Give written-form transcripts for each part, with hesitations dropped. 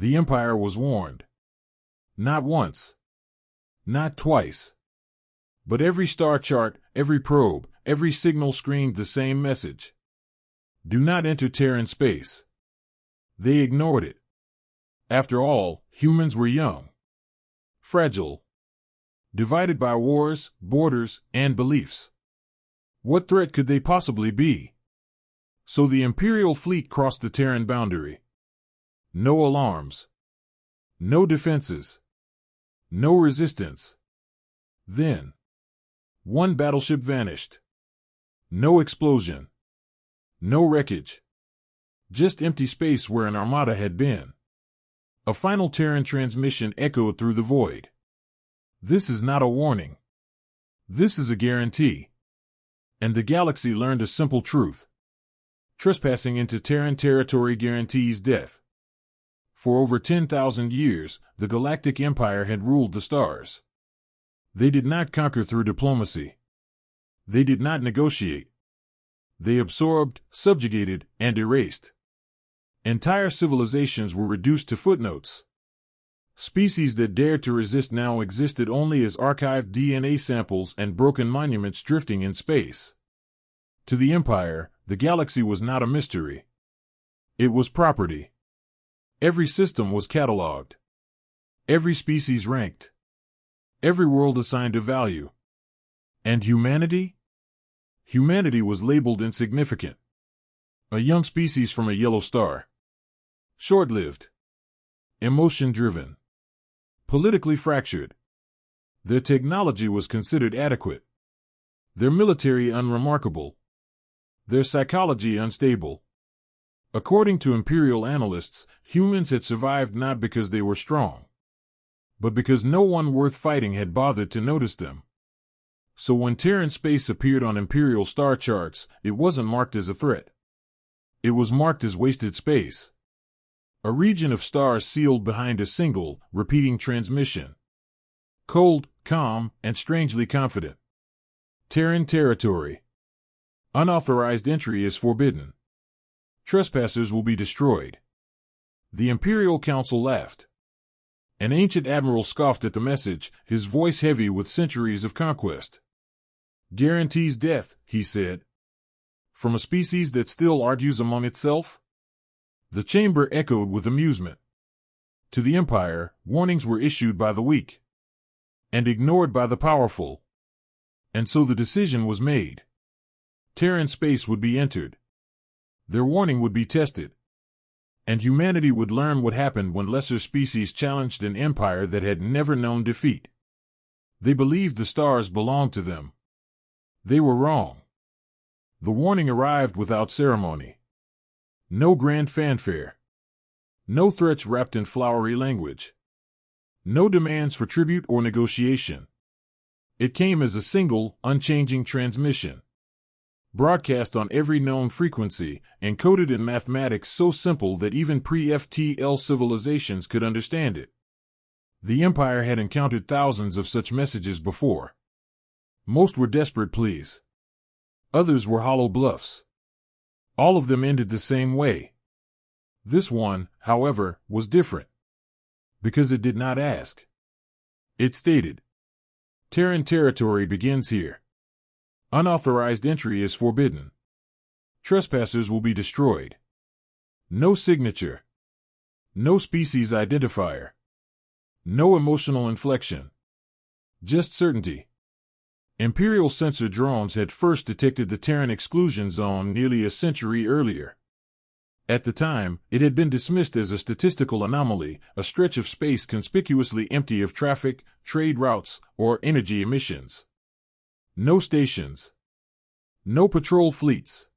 The Empire was warned. Not once. Not twice. But every star chart, every probe, every signal screened the same message. Do not enter Terran space. They ignored it. After all, humans were young. Fragile. Divided by wars, borders, and beliefs. What threat could they possibly be? So the Imperial fleet crossed the Terran boundary. No alarms. No defenses. No resistance. Then, one battleship vanished. No explosion. No wreckage. Just empty space where an armada had been. A final Terran transmission echoed through the void. This is not a warning. This is a guarantee. And the galaxy learned a simple truth. Trespassing into Terran territory guarantees death. For over 10,000 years, the Galactic Empire had ruled the stars. They did not conquer through diplomacy. They did not negotiate. They absorbed, subjugated, and erased. Entire civilizations were reduced to footnotes. Species that dared to resist now existed only as archived DNA samples and broken monuments drifting in space. To the Empire, the galaxy was not a mystery. It was property. Every system was catalogued. Every species ranked. Every world assigned a value. And humanity? Humanity was labeled insignificant. A young species from a yellow star. Short-lived. Emotion-driven. Politically fractured. Their technology was considered adequate. Their military unremarkable. Their psychology unstable. According to Imperial analysts, humans had survived not because they were strong, but because no one worth fighting had bothered to notice them. So when Terran space appeared on Imperial star charts, it wasn't marked as a threat. It was marked as wasted space. A region of stars sealed behind a single, repeating transmission. Cold, calm, and strangely confident. Terran territory. Unauthorized entry is forbidden. Trespassers will be destroyed. The Imperial Council laughed. An ancient admiral scoffed at the message, his voice heavy with centuries of conquest. Guarantees death, he said. From a species that still argues among itself? The chamber echoed with amusement. To the Empire, warnings were issued by the weak and ignored by the powerful. And so the decision was made. Terran space would be entered. Their warning would be tested. And humanity would learn what happened when lesser species challenged an empire that had never known defeat. They believed the stars belonged to them. They were wrong. The warning arrived without ceremony. No grand fanfare. No threats wrapped in flowery language. No demands for tribute or negotiation. It came as a single, unchanging transmission. Broadcast on every known frequency, encoded in mathematics so simple that even pre-FTL civilizations could understand it. The Empire had encountered thousands of such messages before. Most were desperate pleas. Others were hollow bluffs. All of them ended the same way. This one, however, was different. Because it did not ask. It stated, Terran territory begins here. Unauthorized entry is forbidden. Trespassers will be destroyed. No signature. No species identifier. No emotional inflection. Just certainty. Imperial sensor drones had first detected the Terran exclusion zone nearly a century earlier. At the time, it had been dismissed as a statistical anomaly, a stretch of space conspicuously empty of traffic, trade routes, or energy emissions. No stations. No patrol fleets.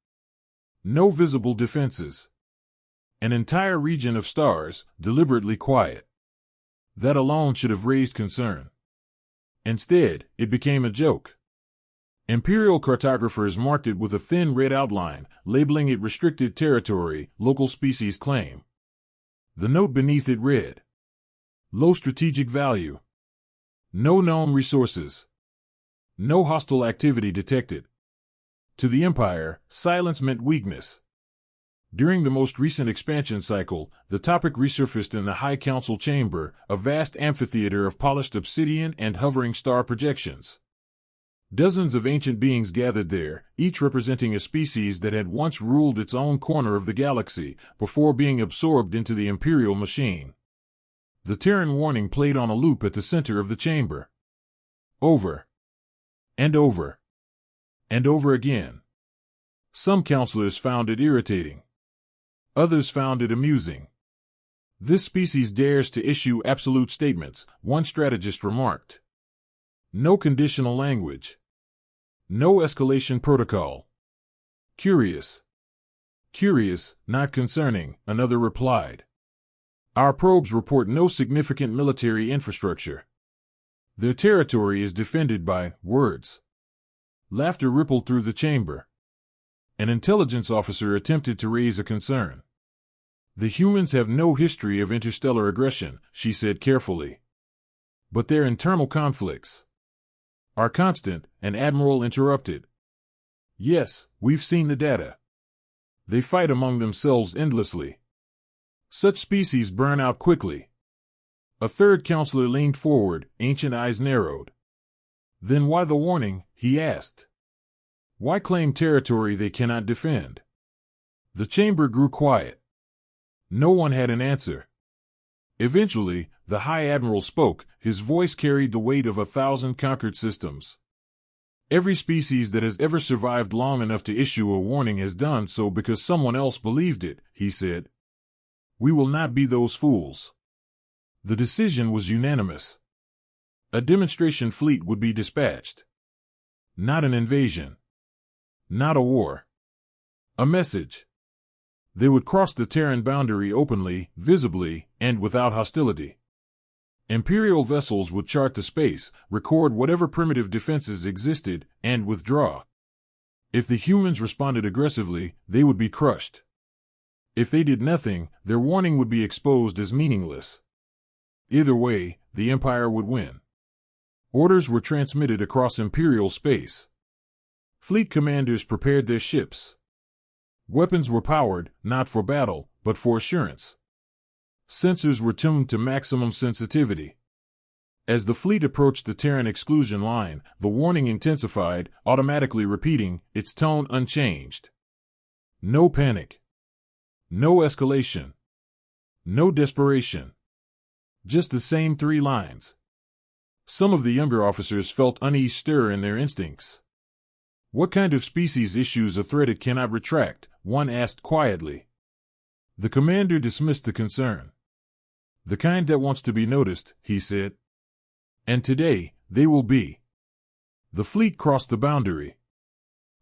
No visible defenses. An entire region of stars, deliberately quiet. That alone should have raised concern. Instead, it became a joke. Imperial cartographers marked it with a thin red outline, labeling it restricted territory, local species claim. The note beneath it read, low strategic value. No known resources. No hostile activity detected. To the Empire, silence meant weakness. During the most recent expansion cycle, the topic resurfaced in the High Council chamber, a vast amphitheater of polished obsidian and hovering star projections. Dozens of ancient beings gathered there, each representing a species that had once ruled its own corner of the galaxy before being absorbed into the Imperial machine. The Terran warning played on a loop at the center of the chamber. Over. And over. And over again. Some counselors found it irritating. Others found it amusing. This species dares to issue absolute statements, one strategist remarked. No conditional language. No escalation protocol. Curious. Curious, not concerning, another replied. Our probes report no significant military infrastructure. Their territory is defended by words. Laughter rippled through the chamber. An intelligence officer attempted to raise a concern. The humans have no history of interstellar aggression, she said carefully. But their internal conflicts are constant, an admiral interrupted. Yes, we've seen the data. They fight among themselves endlessly. Such species burn out quickly. A third counselor leaned forward, ancient eyes narrowed. Then why the warning, he asked. Why claim territory they cannot defend? The chamber grew quiet. No one had an answer. Eventually, the High Admiral spoke, his voice carried the weight of 1,000 conquered systems. Every species that has ever survived long enough to issue a warning has done so because someone else believed it, he said. We will not be those fools. The decision was unanimous. A demonstration fleet would be dispatched. Not an invasion. Not a war. A message. They would cross the Terran boundary openly, visibly, and without hostility. Imperial vessels would chart the space, record whatever primitive defenses existed, and withdraw. If the humans responded aggressively, they would be crushed. If they did nothing, their warning would be exposed as meaningless. Either way, the Empire would win. Orders were transmitted across Imperial space. Fleet commanders prepared their ships. Weapons were powered, not for battle, but for assurance. Sensors were tuned to maximum sensitivity. As the fleet approached the Terran exclusion line, the warning intensified, automatically repeating, its tone unchanged. No panic. No escalation. No desperation. Just the same 3 lines. Some of the younger officers felt unease stir in their instincts. What kind of species issues a threat it cannot retract? One asked quietly. The commander dismissed the concern. The kind that wants to be noticed, he said. And today, they will be. The fleet crossed the boundary.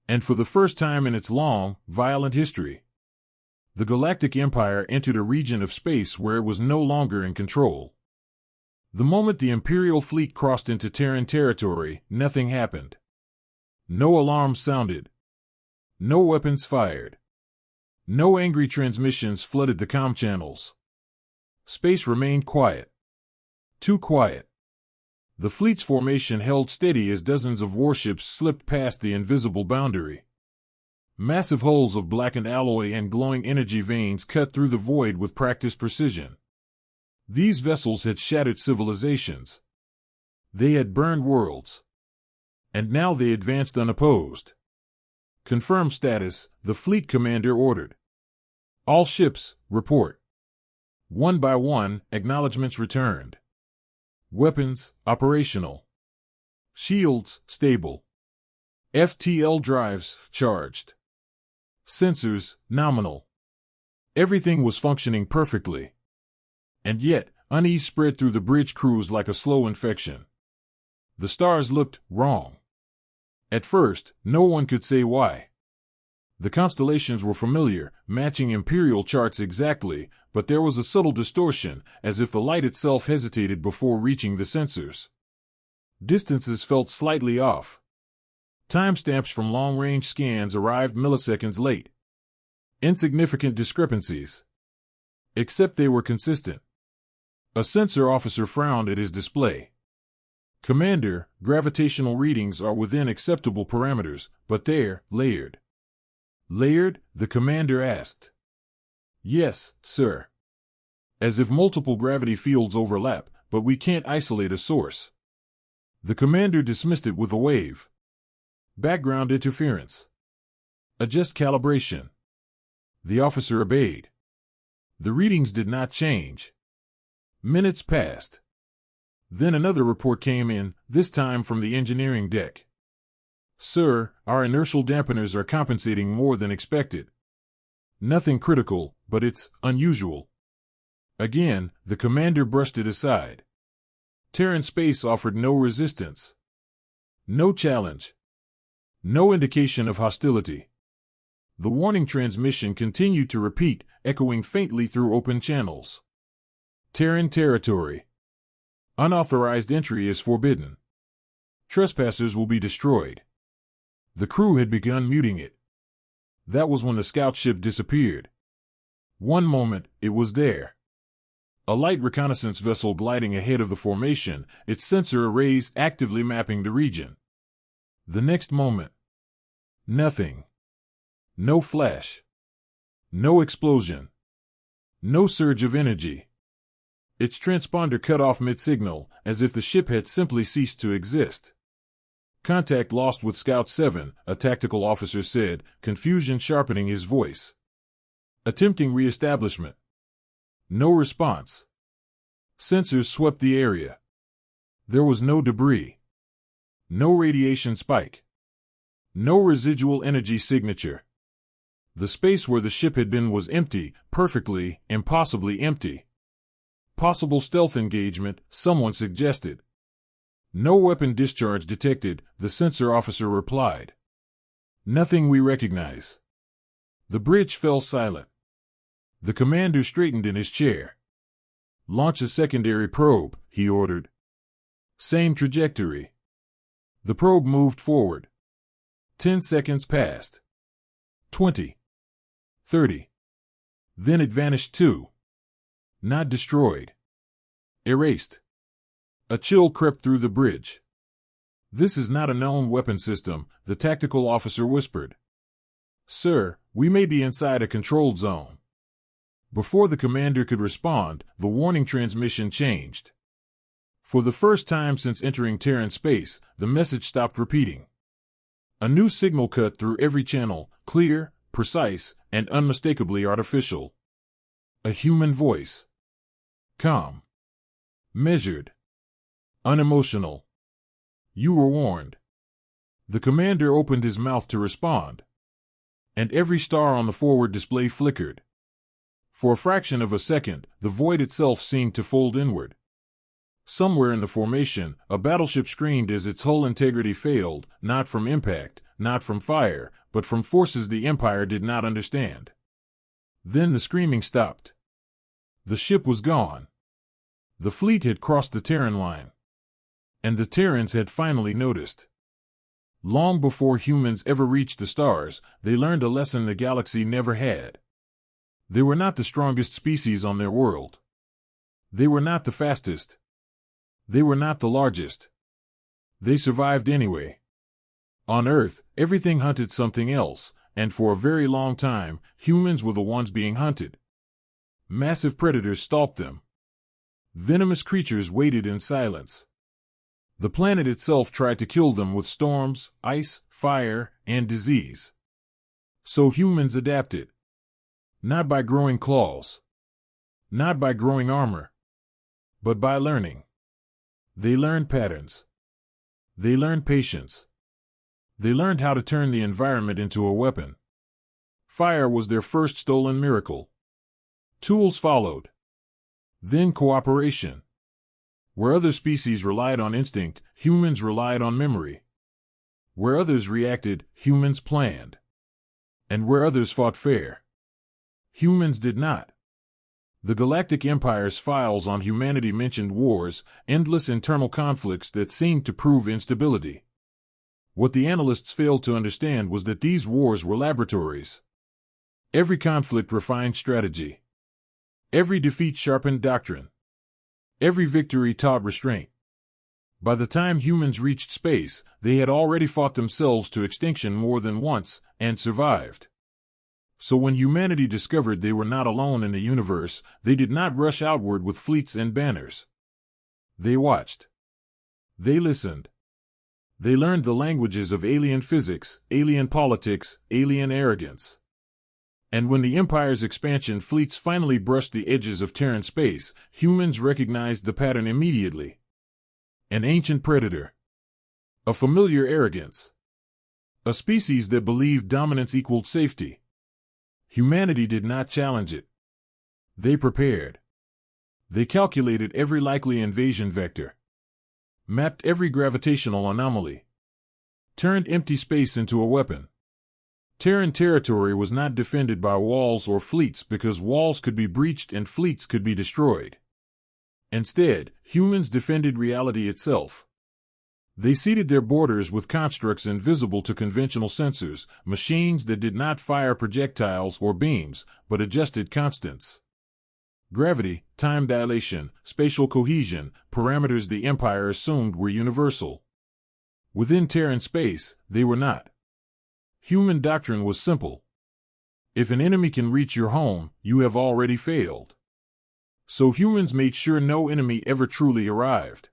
And for the first time in its long, violent history, the Galactic Empire entered a region of space where it was no longer in control. The moment the Imperial fleet crossed into Terran territory, nothing happened. No alarm sounded. No weapons fired. No angry transmissions flooded the comm channels. Space remained quiet. Too quiet. The fleet's formation held steady as dozens of warships slipped past the invisible boundary. Massive hulls of blackened alloy and glowing energy veins cut through the void with practiced precision. These vessels had shattered civilizations. They had burned worlds. And now they advanced unopposed. Confirm status, the fleet commander ordered. All ships, report. One by one, acknowledgments returned. Weapons, operational. Shields, stable. FTL drives, charged. Sensors, nominal. Everything was functioning perfectly. And yet, unease spread through the bridge crews like a slow infection. The stars looked wrong. At first, no one could say why. The constellations were familiar, matching Imperial charts exactly, but there was a subtle distortion, as if the light itself hesitated before reaching the sensors. Distances felt slightly off. Timestamps from long-range scans arrived milliseconds late. Insignificant discrepancies. Except they were consistent. A sensor officer frowned at his display. Commander, gravitational readings are within acceptable parameters, but they're layered. Layered? The commander asked. Yes, sir. As if multiple gravity fields overlap, but we can't isolate a source. The commander dismissed it with a wave. Background interference. Adjust calibration. The officer obeyed. The readings did not change. Minutes passed. Then another report came in, this time from the engineering deck. Sir, our inertial dampeners are compensating more than expected. Nothing critical, but it's unusual. Again, the commander brushed it aside. Terran space offered no resistance. No challenge. No indication of hostility. The warning transmission continued to repeat, echoing faintly through open channels. Terran territory. Unauthorized entry is forbidden. Trespassers will be destroyed. The crew had begun muting it. That was when the scout ship disappeared. One moment, it was there. A light reconnaissance vessel gliding ahead of the formation, its sensor arrays actively mapping the region. The next moment, nothing. No flash. No explosion. No surge of energy. Its transponder cut off mid-signal, as if the ship had simply ceased to exist. Contact lost with Scout 7, a tactical officer said, confusion sharpening his voice. Attempting re-establishment. No response. Sensors swept the area. There was no debris. No radiation spike. No residual energy signature. The space where the ship had been was empty, perfectly, impossibly empty. Possible stealth engagement, someone suggested. No weapon discharge detected, the sensor officer replied. Nothing we recognize. The bridge fell silent. The commander straightened in his chair. Launch a secondary probe, he ordered. Same trajectory. The probe moved forward. 10 seconds passed. 20. 30. Then it vanished too. Not destroyed. Erased. A chill crept through the bridge. This is not a known weapon system, the tactical officer whispered. Sir, we may be inside a controlled zone. Before the commander could respond, the warning transmission changed. For the first time since entering Terran space, the message stopped repeating. A new signal cut through every channel, clear, precise, and unmistakably artificial. A human voice. Calm. Measured. Unemotional. You were warned. The commander opened his mouth to respond. And every star on the forward display flickered. For a fraction of a second, the void itself seemed to fold inward. Somewhere in the formation, a battleship screamed as its hull integrity failed, not from impact, not from fire, but from forces the Empire did not understand. Then the screaming stopped. The ship was gone. The fleet had crossed the Terran line. And the Terrans had finally noticed. Long before humans ever reached the stars, they learned a lesson the galaxy never had. They were not the strongest species on their world. They were not the fastest. They were not the largest. They survived anyway. On Earth, everything hunted something else, and for a very long time, humans were the ones being hunted. Massive predators stalked them. Venomous creatures waited in silence. The planet itself tried to kill them with storms, ice, fire, and disease. So humans adapted. Not by growing claws. Not by growing armor. But by learning. They learned patterns. They learned patience. They learned how to turn the environment into a weapon. Fire was their first stolen miracle. Tools followed. Then cooperation. Where other species relied on instinct, humans relied on memory. Where others reacted, humans planned. And where others fought fair, humans did not. The Galactic Empire's files on humanity mentioned wars, endless internal conflicts that seemed to prove instability. What the analysts failed to understand was that these wars were laboratories. Every conflict refined strategy. Every defeat sharpened doctrine. Every victory taught restraint. By the time humans reached space, they had already fought themselves to extinction more than once, and survived. So when humanity discovered they were not alone in the universe, they did not rush outward with fleets and banners. They watched. They listened. They learned the languages of alien physics, alien politics, alien arrogance. And when the Empire's expansion fleets finally brushed the edges of Terran space, humans recognized the pattern immediately. An ancient predator. A familiar arrogance. A species that believed dominance equaled safety. Humanity did not challenge it. They prepared. They calculated every likely invasion vector. Mapped every gravitational anomaly. Turned empty space into a weapon. Terran territory was not defended by walls or fleets because walls could be breached and fleets could be destroyed. Instead, humans defended reality itself. They seeded their borders with constructs invisible to conventional sensors, machines that did not fire projectiles or beams, but adjusted constants. Gravity, time dilation, spatial cohesion, parameters the Empire assumed were universal. Within Terran space, they were not. Human doctrine was simple. If an enemy can reach your home, you have already failed. So humans made sure no enemy ever truly arrived.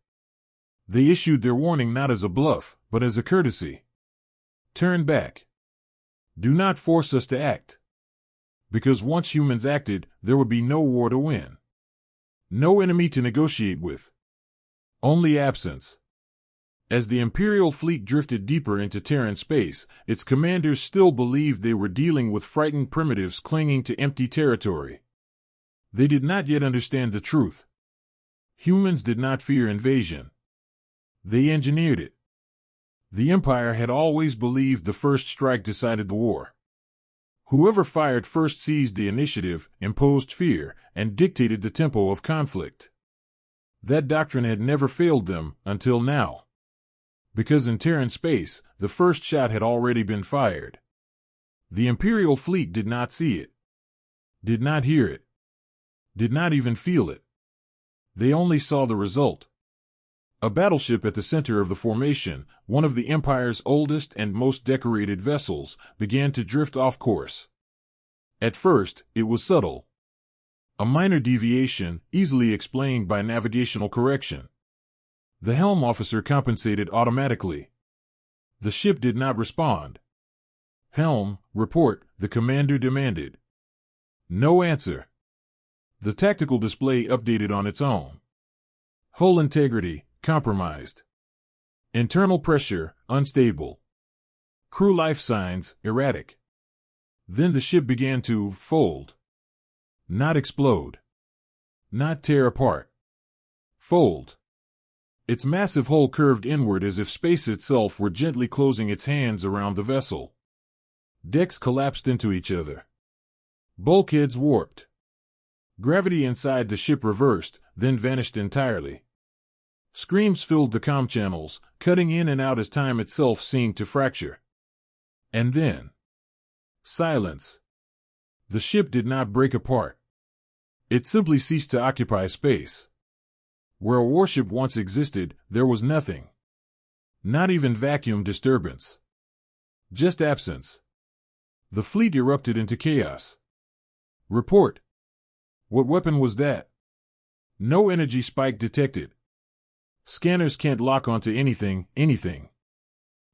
They issued their warning not as a bluff, but as a courtesy. Turn back. Do not force us to act. Because once humans acted, there would be no war to win. No enemy to negotiate with. Only absence. As the Imperial fleet drifted deeper into Terran space, its commanders still believed they were dealing with frightened primitives clinging to empty territory. They did not yet understand the truth. Humans did not fear invasion. They engineered it. The Empire had always believed the first strike decided the war. Whoever fired first seized the initiative, imposed fear, and dictated the tempo of conflict. That doctrine had never failed them, until now. Because in Terran space, the first shot had already been fired. The Imperial fleet did not see it. Did not hear it. Did not even feel it. They only saw the result. A battleship at the center of the formation, one of the Empire's oldest and most decorated vessels, began to drift off course. At first, it was subtle. A minor deviation, easily explained by navigational correction. The helm officer compensated automatically. The ship did not respond. Helm, report, the commander demanded. No answer. The tactical display updated on its own. Hull integrity, compromised. Internal pressure, unstable. Crew life signs, erratic. Then the ship began to fold. Not explode. Not tear apart. Fold. Its massive hull curved inward as if space itself were gently closing its hands around the vessel. Decks collapsed into each other. Bulkheads warped. Gravity inside the ship reversed, then vanished entirely. Screams filled the comm channels, cutting in and out as time itself seemed to fracture. And then... silence. The ship did not break apart. It simply ceased to occupy space. Where a warship once existed, there was nothing. Not even vacuum disturbance. Just absence. The fleet erupted into chaos. Report. What weapon was that? No energy spike detected. Scanners can't lock onto anything.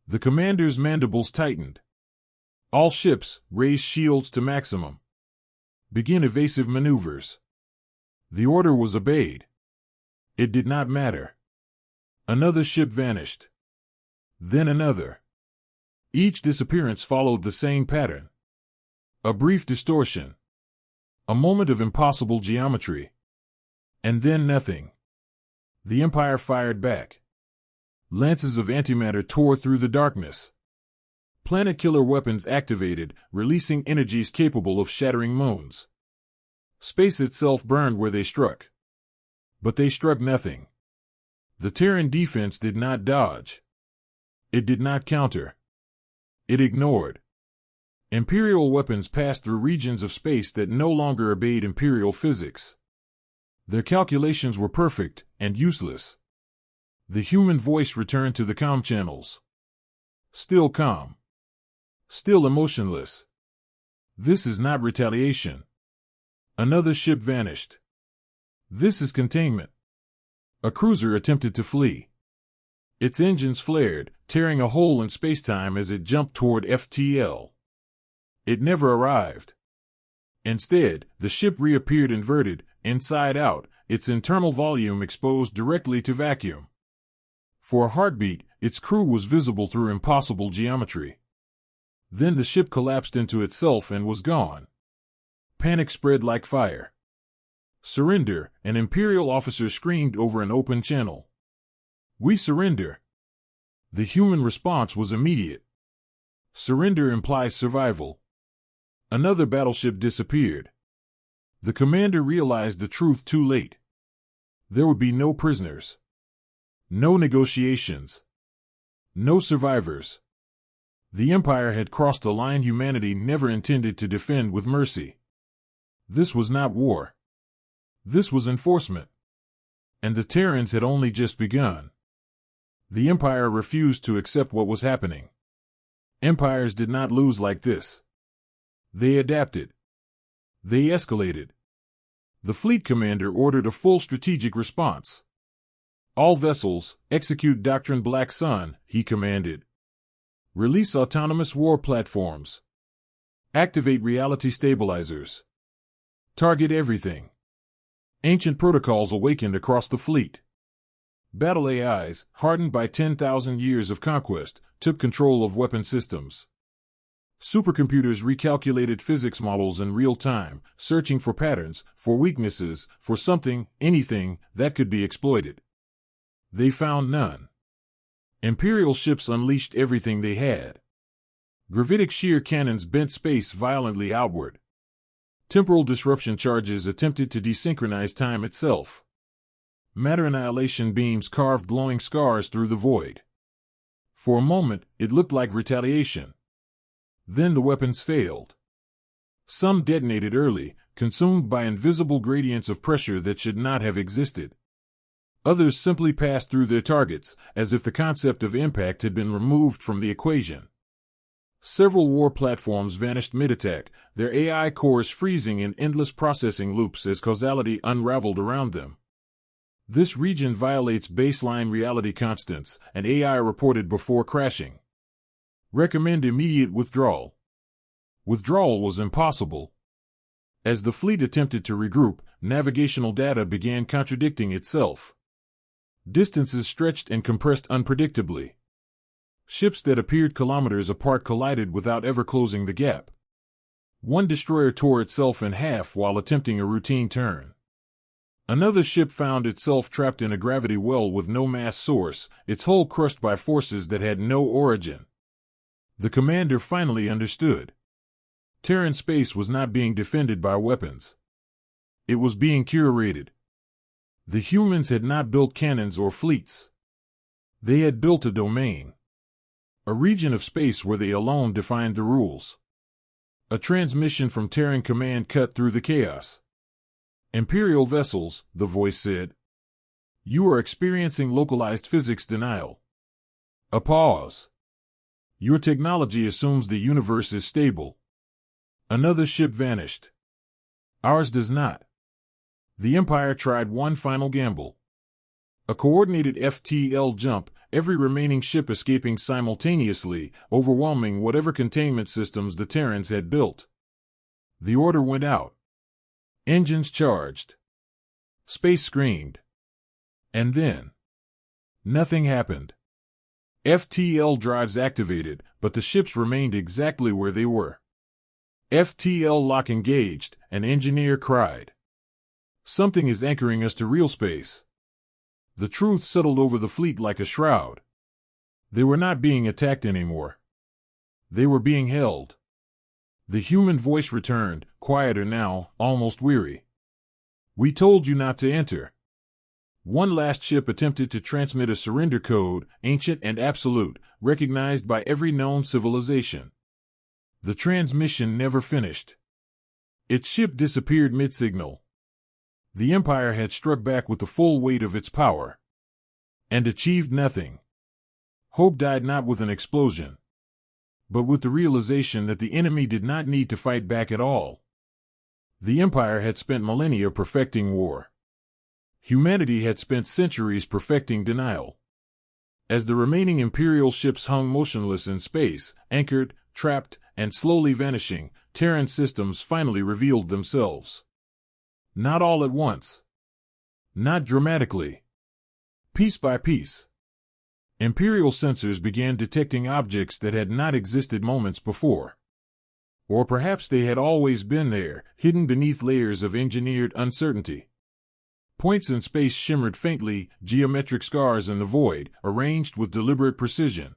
The commander's mandibles tightened. All ships, raise shields to maximum. Begin evasive maneuvers. The order was obeyed. It did not matter. Another ship vanished. Then another. Each disappearance followed the same pattern. A brief distortion. A moment of impossible geometry. And then nothing. The Empire fired back. Lances of antimatter tore through the darkness. Planet-killer weapons activated, releasing energies capable of shattering moons. Space itself burned where they struck. But they struck nothing. The Terran defense did not dodge. It did not counter. It ignored. Imperial weapons passed through regions of space that no longer obeyed Imperial physics. Their calculations were perfect and useless. The human voice returned to the comm channels. Still calm. Still emotionless. This is not retaliation. Another ship vanished. This is containment. A cruiser attempted to flee. Its engines flared, tearing a hole in spacetime as it jumped toward FTL. It never arrived. Instead, the ship reappeared inverted, inside out, its internal volume exposed directly to vacuum. For a heartbeat, its crew was visible through impossible geometry. Then the ship collapsed into itself and was gone. Panic spread like fire. Surrender, an Imperial officer screamed over an open channel. We surrender. The human response was immediate. Surrender implies survival. Another battleship disappeared. The commander realized the truth too late. There would be no prisoners. No negotiations. No survivors. The Empire had crossed a line humanity never intended to defend with mercy. This was not war. This was enforcement. And the Terrans had only just begun. The Empire refused to accept what was happening. Empires did not lose like this. They adapted. They escalated. The fleet commander ordered a full strategic response. All vessels, execute Doctrine Black Sun, he commanded. Release autonomous war platforms. Activate reality stabilizers. Target everything. Ancient protocols awakened across the fleet. Battle AIs, hardened by 10,000 years of conquest, took control of weapon systems. Supercomputers recalculated physics models in real time, searching for patterns, for weaknesses, for something, anything, that could be exploited. They found none. Imperial ships unleashed everything they had. Gravitic shear cannons bent space violently outward. Temporal disruption charges attempted to desynchronize time itself. Matter annihilation beams carved glowing scars through the void. For a moment, it looked like retaliation. Then the weapons failed. Some detonated early, consumed by invisible gradients of pressure that should not have existed. Others simply passed through their targets, as if the concept of impact had been removed from the equation. Several war platforms vanished mid-attack, their AI cores freezing in endless processing loops as causality unraveled around them. This region violates baseline reality constants, and AI reported before crashing. Recommend immediate withdrawal. Withdrawal was impossible. As the fleet attempted to regroup, navigational data began contradicting itself. Distances stretched and compressed unpredictably. Ships that appeared kilometers apart collided without ever closing the gap. One destroyer tore itself in half while attempting a routine turn. Another ship found itself trapped in a gravity well with no mass source, its hull crushed by forces that had no origin. The commander finally understood. Terran space was not being defended by weapons. It was being curated. The humans had not built cannons or fleets. They had built a domain. A region of space where they alone defined the rules. A transmission from Terran command cut through the chaos. Imperial vessels, the voice said. You are experiencing localized physics denial. A pause. Your technology assumes the universe is stable. Another ship vanished. Ours does not. The Empire tried one final gamble. A coordinated FTL jump, every remaining ship escaping simultaneously, overwhelming whatever containment systems the Terrans had built. The order went out. Engines charged. Space screamed. And then nothing happened. FTL drives activated, but the ships remained exactly where they were. FTL lock engaged, an engineer cried. Something is anchoring us to real space. The truth settled over the fleet like a shroud. They were not being attacked anymore. They were being held. The human voice returned, quieter now, almost weary. We told you not to enter. One last ship attempted to transmit a surrender code, ancient and absolute, recognized by every known civilization. The transmission never finished. Its ship disappeared mid-signal. The Empire had struck back with the full weight of its power. And achieved nothing. Hope died not with an explosion. but with the realization that the enemy did not need to fight back at all. The Empire had spent millennia perfecting war. Humanity had spent centuries perfecting denial. As the remaining Imperial ships hung motionless in space, anchored, trapped, and slowly vanishing, Terran systems finally revealed themselves. Not all at once. Not dramatically. Piece by piece. Imperial sensors began detecting objects that had not existed moments before. Or perhaps they had always been there, hidden beneath layers of engineered uncertainty. Points in space shimmered faintly, geometric scars in the void, arranged with deliberate precision.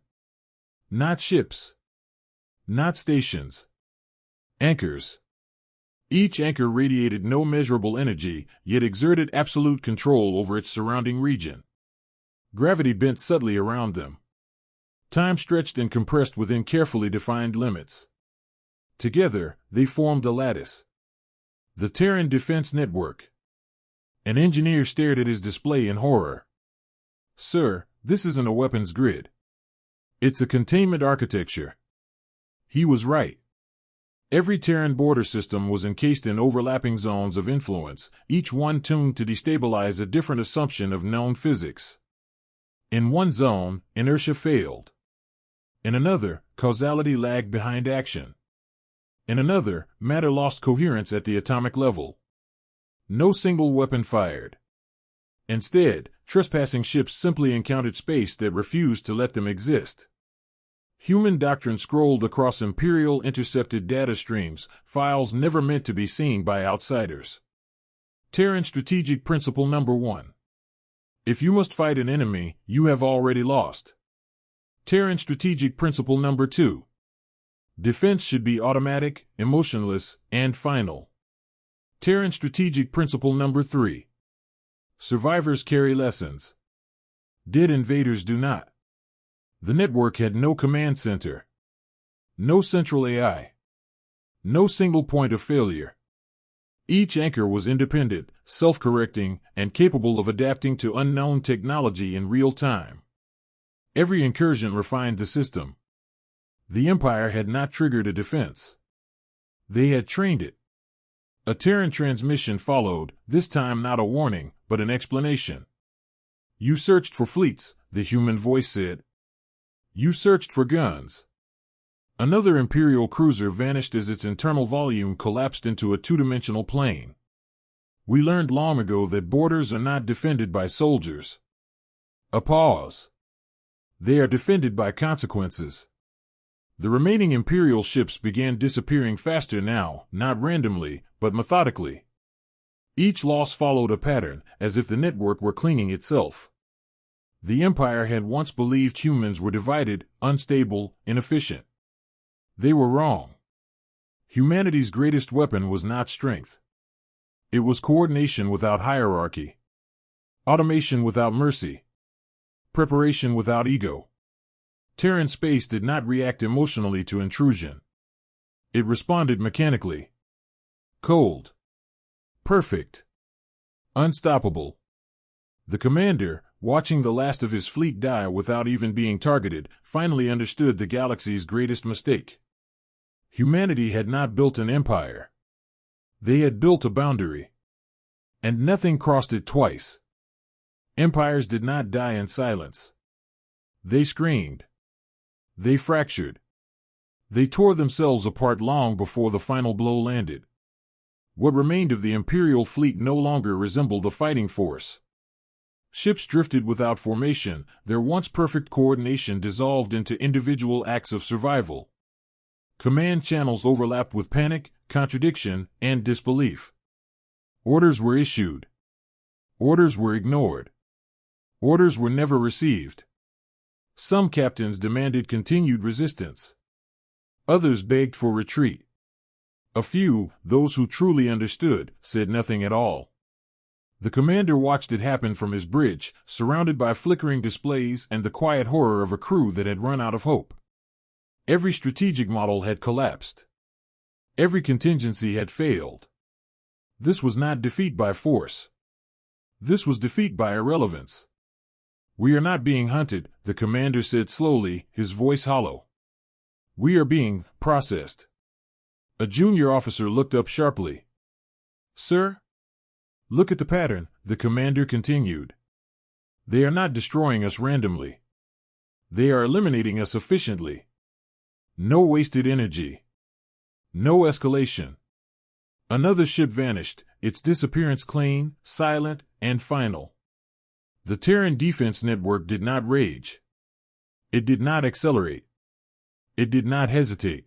Not ships. Not stations. Anchors. Each anchor radiated no measurable energy, yet exerted absolute control over its surrounding region. Gravity bent subtly around them. Time stretched and compressed within carefully defined limits. Together, they formed a lattice. The Terran Defense Network. An engineer stared at his display in horror. "Sir, this isn't a weapons grid. It's a containment architecture." He was right. Every Terran border system was encased in overlapping zones of influence, each one tuned to destabilize a different assumption of known physics. In one zone, inertia failed. In another, causality lagged behind action. In another, matter lost coherence at the atomic level. No single weapon fired. Instead, trespassing ships simply encountered space that refused to let them exist. Human doctrine scrolled across Imperial intercepted data streams, files never meant to be seen by outsiders. Terran Strategic Principle Number 1. If you must fight an enemy, you have already lost. Terran Strategic Principle Number 2. Defense should be automatic, emotionless, and final. Terran Strategic Principle Number 3. Survivors carry lessons. Dead invaders do not. The network had no command center. No central AI. No single point of failure. Each anchor was independent, self-correcting, and capable of adapting to unknown technology in real time. Every incursion refined the system. The Empire had not triggered a defense. They had trained it. A Terran transmission followed, this time not a warning, but an explanation. "You searched for fleets," the human voice said. "You searched for guns." Another Imperial cruiser vanished as its internal volume collapsed into a two-dimensional plane. "We learned long ago that borders are not defended by soldiers." A pause. "They are defended by consequences." The remaining Imperial ships began disappearing faster now, not randomly, but methodically. Each loss followed a pattern, as if the network were cleaning itself. The Empire had once believed humans were divided, unstable, inefficient. They were wrong. Humanity's greatest weapon was not strength. It was coordination without hierarchy. Automation without mercy. Preparation without ego. Terran space did not react emotionally to intrusion. It responded mechanically. Cold. Perfect. Unstoppable. The commander, watching the last of his fleet die without even being targeted, finally understood the galaxy's greatest mistake. Humanity had not built an empire. They had built a boundary. And nothing crossed it twice. Empires did not die in silence. They screamed. They fractured. They tore themselves apart long before the final blow landed. What remained of the Imperial fleet no longer resembled a fighting force. Ships drifted without formation, their once perfect coordination dissolved into individual acts of survival. Command channels overlapped with panic, contradiction, and disbelief. Orders were issued. Orders were ignored. Orders were never received. Some captains demanded continued resistance. Others begged for retreat. A few, those who truly understood, said nothing at all. The commander watched it happen from his bridge, surrounded by flickering displays and the quiet horror of a crew that had run out of hope. Every strategic model had collapsed. Every contingency had failed. This was not defeat by force. This was defeat by irrelevance. "We are not being hunted," the commander said slowly, his voice hollow. We are being processed. A junior officer looked up sharply. Sir? Look at the pattern, the commander continued. They are not destroying us randomly. They are eliminating us efficiently. No wasted energy. No escalation. Another ship vanished, its disappearance clean, silent, and final. The Terran defense network did not rage. It did not accelerate. It did not hesitate.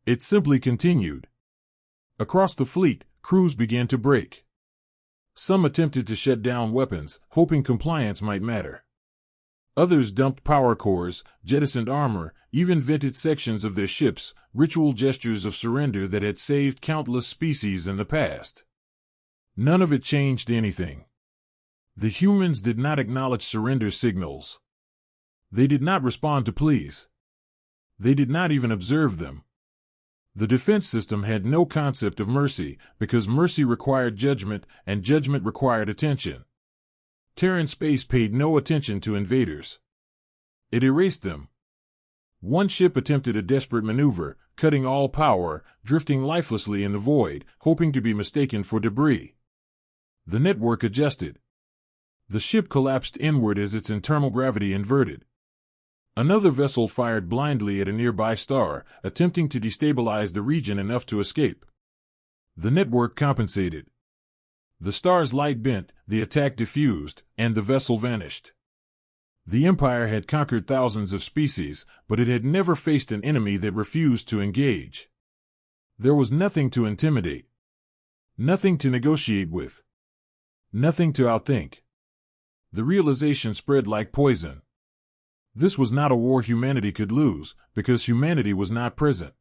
It simply continued. Across the fleet, crews began to break. Some attempted to shut down weapons, hoping compliance might matter. Others dumped power cores, jettisoned armor, even vented sections of their ships, ritual gestures of surrender that had saved countless species in the past. None of it changed anything. The humans did not acknowledge surrender signals. They did not respond to pleas. They did not even observe them. The defense system had no concept of mercy, because mercy required judgment, and judgment required attention. Terran space paid no attention to invaders. It erased them. One ship attempted a desperate maneuver, cutting all power, drifting lifelessly in the void, hoping to be mistaken for debris. The network adjusted. The ship collapsed inward as its internal gravity inverted. Another vessel fired blindly at a nearby star, attempting to destabilize the region enough to escape. The network compensated. The star's light bent, the attack diffused, and the vessel vanished. The Empire had conquered thousands of species, but it had never faced an enemy that refused to engage. There was nothing to intimidate. Nothing to negotiate with. Nothing to outthink. The realization spread like poison. This was not a war humanity could lose, because humanity was not present.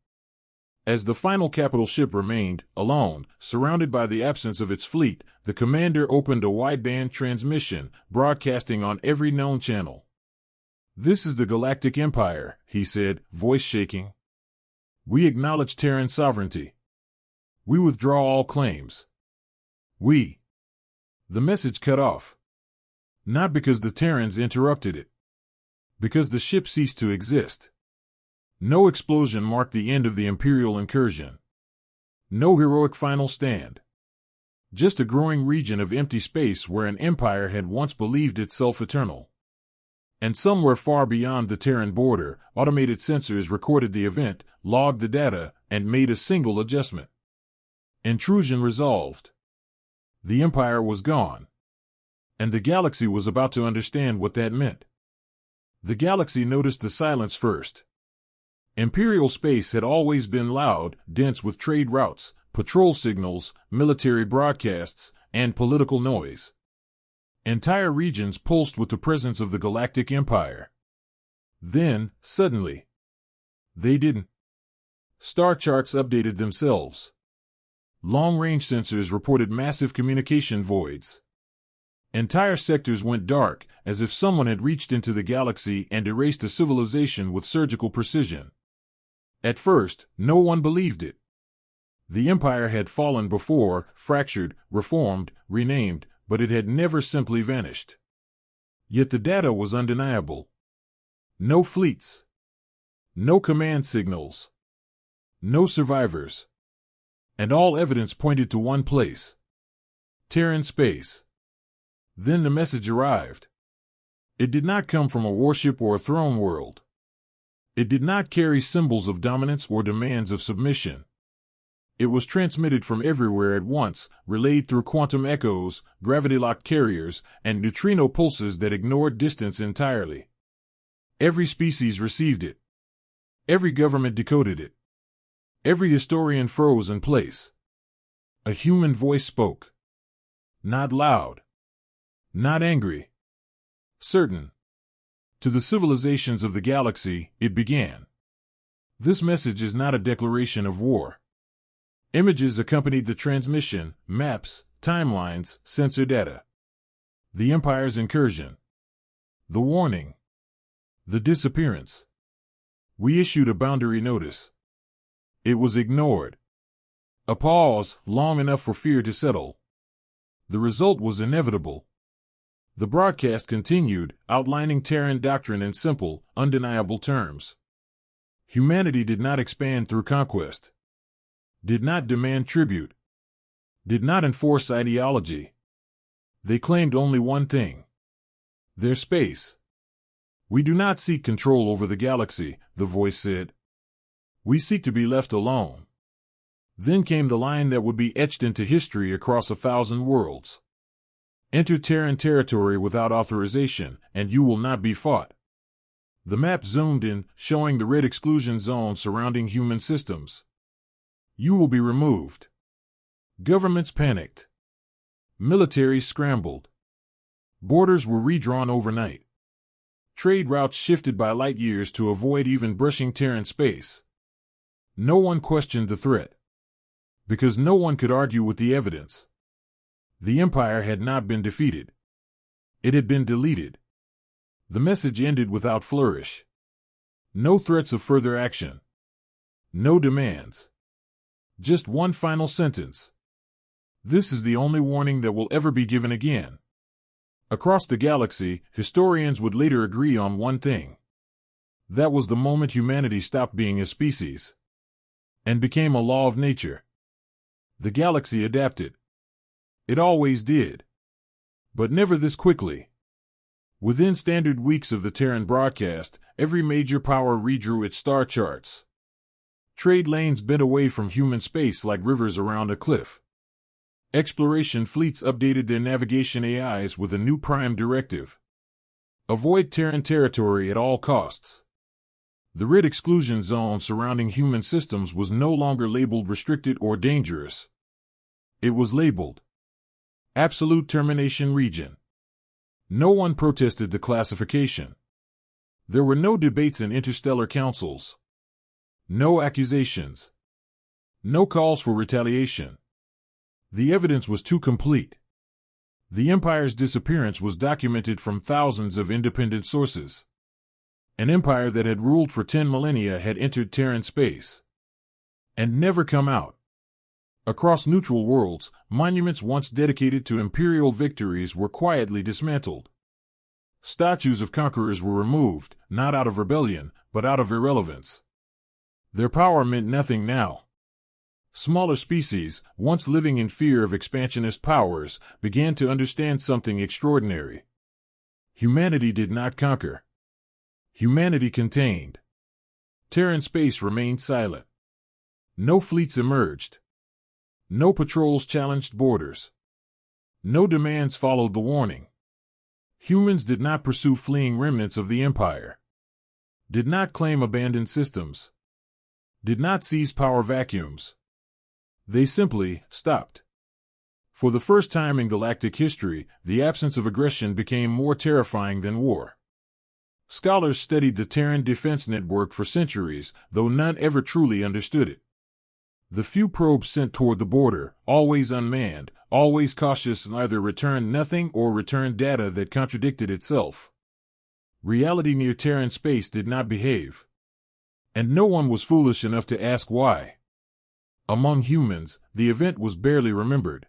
As the final capital ship remained, alone, surrounded by the absence of its fleet, the commander opened a wideband transmission, broadcasting on every known channel. "This is the Galactic Empire," he said, voice shaking. "We acknowledge Terran sovereignty. We withdraw all claims. We." The message cut off. Not because the Terrans interrupted it. Because the ship ceased to exist. No explosion marked the end of the Imperial incursion. No heroic final stand. Just a growing region of empty space where an empire had once believed itself eternal. And somewhere far beyond the Terran border, automated sensors recorded the event, logged the data, and made a single adjustment. Intrusion resolved. The Empire was gone. And the galaxy was about to understand what that meant. The galaxy noticed the silence first. Imperial space had always been loud, dense with trade routes, patrol signals, military broadcasts, and political noise. Entire regions pulsed with the presence of the Galactic Empire. Then, suddenly, they didn't. Star charts updated themselves. Long-range sensors reported massive communication voids. Entire sectors went dark, as if someone had reached into the galaxy and erased a civilization with surgical precision. At first, no one believed it. The Empire had fallen before, fractured, reformed, renamed, but it had never simply vanished. Yet the data was undeniable. No fleets. No command signals. No survivors. And all evidence pointed to one place. Terran space. Then the message arrived. It did not come from a warship or a throne world. It did not carry symbols of dominance or demands of submission. It was transmitted from everywhere at once, relayed through quantum echoes, gravity-locked carriers, and neutrino pulses that ignored distance entirely. Every species received it. Every government decoded it. Every historian froze in place. A human voice spoke. Not loud. Not angry. Certain. To the civilizations of the galaxy, it began. This message is not a declaration of war. Images accompanied the transmission, maps, timelines, sensor data. The Empire's incursion. The warning. The disappearance. We issued a boundary notice. It was ignored. A pause, long enough for fear to settle. The result was inevitable. The broadcast continued, outlining Terran doctrine in simple, undeniable terms. Humanity did not expand through conquest, did not demand tribute, did not enforce ideology. They claimed only one thing: their space. "We do not seek control over the galaxy," the voice said. "We seek to be left alone." Then came the line that would be etched into history across 1,000 worlds. "Enter Terran territory without authorization, and you will not be fought." The map zoomed in, showing the red exclusion zone surrounding human systems. "You will be removed." Governments panicked. Militaries scrambled. Borders were redrawn overnight. Trade routes shifted by light years to avoid even brushing Terran space. No one questioned the threat, because no one could argue with the evidence. The Empire had not been defeated. It had been deleted. The message ended without flourish. No threats of further action. No demands. Just one final sentence: "This is the only warning that will ever be given again." Across the galaxy, historians would later agree on one thing. That was the moment humanity stopped being a species and became a law of nature. The galaxy adapted. It always did. But never this quickly. Within standard weeks of the Terran broadcast, every major power redrew its star charts. Trade lanes bent away from human space like rivers around a cliff. Exploration fleets updated their navigation AIs with a new prime directive: avoid Terran territory at all costs. The red exclusion zone surrounding human systems was no longer labeled restricted or dangerous. It was labeled absolute termination region. No one protested the classification. There were no debates in interstellar councils. No accusations. No calls for retaliation. The evidence was too complete. The Empire's disappearance was documented from thousands of independent sources. An empire that had ruled for 10 millennia had entered Terran space and never come out. Across neutral worlds, monuments once dedicated to imperial victories were quietly dismantled. Statues of conquerors were removed, not out of rebellion, but out of irrelevance. Their power meant nothing now. Smaller species, once living in fear of expansionist powers, began to understand something extraordinary. Humanity did not conquer. Humanity contained. Terran space remained silent. No fleets emerged. No patrols challenged borders. No demands followed the warning. Humans did not pursue fleeing remnants of the Empire. Did not claim abandoned systems. Did not seize power vacuums. They simply stopped. For the first time in galactic history, the absence of aggression became more terrifying than war. Scholars studied the Terran defense network for centuries, though none ever truly understood it. The few probes sent toward the border, always unmanned, always cautious, either returned nothing or returned data that contradicted itself. Reality near Terran space did not behave. And no one was foolish enough to ask why. Among humans, the event was barely remembered.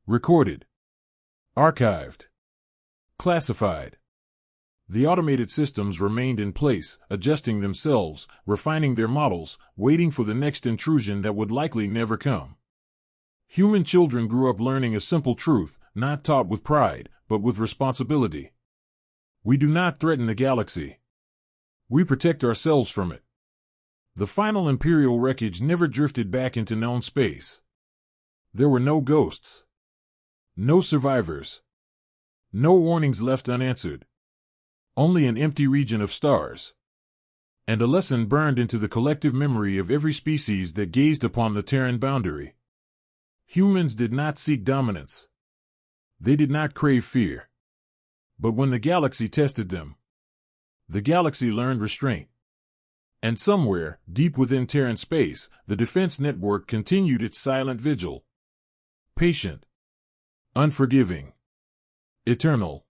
Recorded. Archived. Classified. The automated systems remained in place, adjusting themselves, refining their models, waiting for the next intrusion that would likely never come. Human children grew up learning a simple truth, not taught with pride, but with responsibility. We do not threaten the galaxy. We protect ourselves from it. The final Imperial wreckage never drifted back into known space. There were no ghosts. No survivors. No warnings left unanswered. Only an empty region of stars. And a lesson burned into the collective memory of every species that gazed upon the Terran boundary. Humans did not seek dominance. They did not crave fear. But when the galaxy tested them, the galaxy learned restraint. And somewhere, deep within Terran space, the defense network continued its silent vigil. Patient. Unforgiving. Eternal.